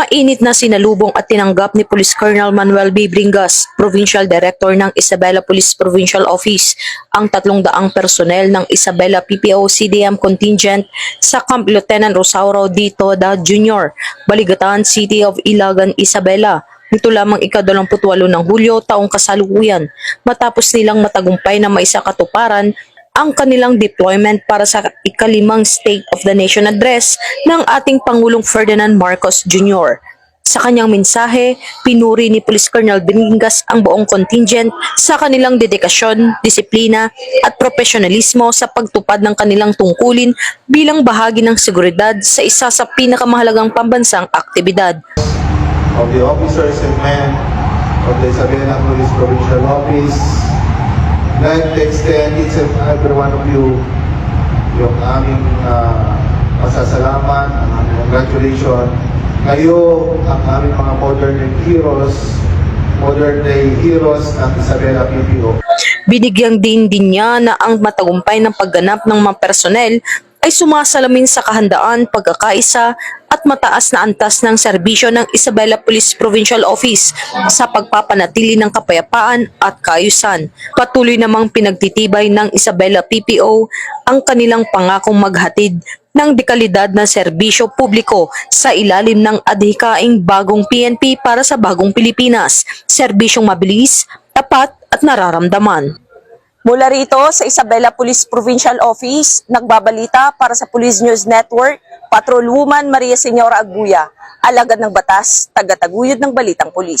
Mainit na sinalubong at tinanggap ni Police Colonel Manuel B. Bringas, Provincial Director ng Isabela Police Provincial Office, ang 300 personnel ng Isabela PPO CDM contingent sa Camp Lieutenant Rosauro D. Toda Jr., Baligatan City of Ilagan, Isabela. Ito lamang ika-28 ng Hulyo taong kasalukuyan matapos nilang matagumpay na maisakatuparan ang kanilang deployment para sa ika-5 State of the Nation address ng ating Pangulong Ferdinand Marcos Jr. Sa kanyang mensahe, pinuri ni Police Colonel Bringas ang buong contingent sa kanilang dedikasyon, disiplina at profesionalismo sa pagtupad ng kanilang tungkulin bilang bahagi ng seguridad sa isa sa pinakamahalagang pambansang aktibidad. Of the officers and men of the Isabela Police Provincial Office, like to extend each and every one of you yung aming pasasalamat, ang aming congratulations. Kayo ang aming mga modern day heroes ng Isabela PPO. Binigyang din niya na ang matagumpay ng pagganap ng mga personel ay sumasalamin sa kahandaan, pagkakaisa at mataas na antas ng serbisyo ng Isabela Police Provincial Office sa pagpapanatili ng kapayapaan at kaayusan. Patuloy namang pinagtitibay ng Isabela PPO ang kanilang pangakong maghatid ng dekalidad na serbisyo publiko sa ilalim ng adhikaing bagong PNP para sa bagong Pilipinas, serbisyong mabilis, tapat at nararamdaman. Mula rito sa Isabela Police Provincial Office, nagbabalita para sa Police News Network, Patrolwoman Maria Señora Aguya, alagad ng batas, tagataguyod ng balitang pulis.